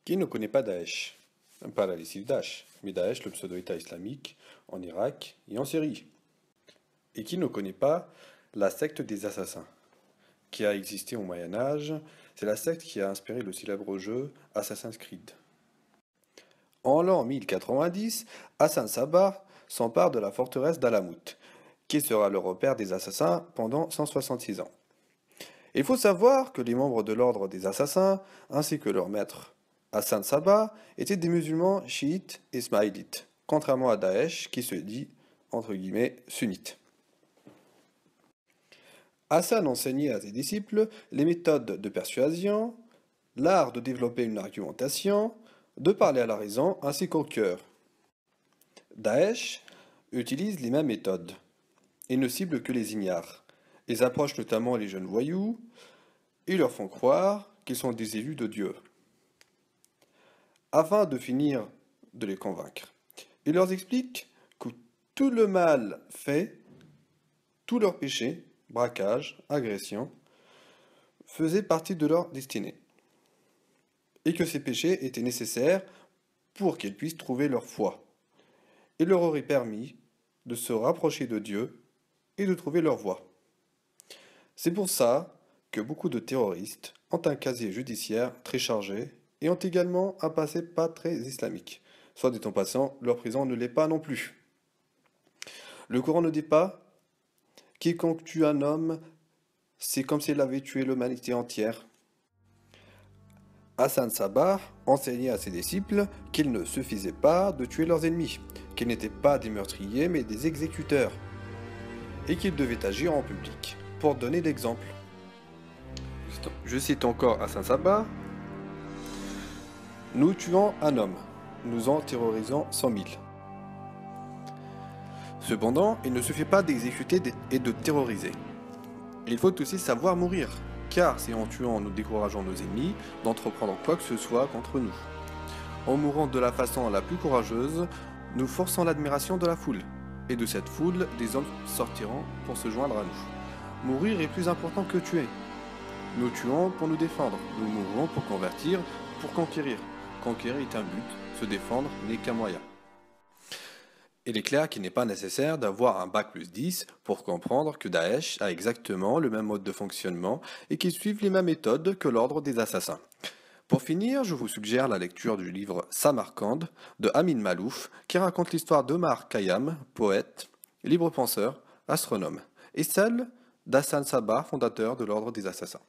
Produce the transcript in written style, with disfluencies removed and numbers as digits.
Qui ne connaît pas Daesh? Pas la lessive Daesh, mais Daesh, le pseudo-État islamique, en Irak et en Syrie. Et qui ne connaît pas la secte des assassins, qui a existé au Moyen-Âge? C'est la secte qui a inspiré le célèbre jeu Assassin's Creed. En l'an 1090, Hassan Sabbah s'empare de la forteresse d'Alamout, qui sera le repère des assassins pendant 166 ans. Il faut savoir que les membres de l'ordre des assassins, ainsi que leur maître Hassan Sabbah, étaient des musulmans chiites et ismaélites, contrairement à Daesh qui se dit, entre guillemets, sunnite. Hassan enseignait à ses disciples les méthodes de persuasion, l'art de développer une argumentation, de parler à la raison ainsi qu'au cœur. Daesh utilise les mêmes méthodes et ne cible que les ignares. Ils approchent notamment les jeunes voyous et leur font croire qu'ils sont des élus de Dieu, afin de finir de les convaincre. Il leur explique que tout le mal fait, tous leurs péchés, braquage, agression, faisaient partie de leur destinée, et que ces péchés étaient nécessaires pour qu'ils puissent trouver leur foi. Il leur aurait permis de se rapprocher de Dieu et de trouver leur voie. C'est pour ça que beaucoup de terroristes ont un casier judiciaire très chargé et ont également un passé pas très islamique. Soit dit en passant, leur prison ne l'est pas non plus. Le Coran ne dit pas « Quiconque tue un homme, c'est comme s'il avait tué l'humanité entière ». Hassan Sabbah enseignait à ses disciples qu'il ne suffisait pas de tuer leurs ennemis, qu'ils n'étaient pas des meurtriers mais des exécuteurs, et qu'ils devaient agir en public pour donner l'exemple. Je cite encore Hassan Sabbah: « Nous tuons un homme, nous en terrorisons 100 000. » Cependant, il ne suffit pas d'exécuter et de terroriser. Il faut aussi savoir mourir, car c'est en tuant nous décourageons nos ennemis d'entreprendre quoi que ce soit contre nous. En mourant de la façon la plus courageuse, nous forçons l'admiration de la foule, et de cette foule, des hommes sortiront pour se joindre à nous. Mourir est plus important que tuer. Nous tuons pour nous défendre, nous mourons pour convertir, pour conquérir. Conquérir est un but, se défendre n'est qu'un moyen. Il est clair qu'il n'est pas nécessaire d'avoir un bac plus 10 pour comprendre que Daesh a exactement le même mode de fonctionnement et qu'ils suivent les mêmes méthodes que l'ordre des assassins. Pour finir, je vous suggère la lecture du livre Samarcande de Amin Maalouf qui raconte l'histoire d'Omar Khayyam, poète, libre penseur, astronome, et celle d'Hassan Sabbah, fondateur de l'ordre des assassins.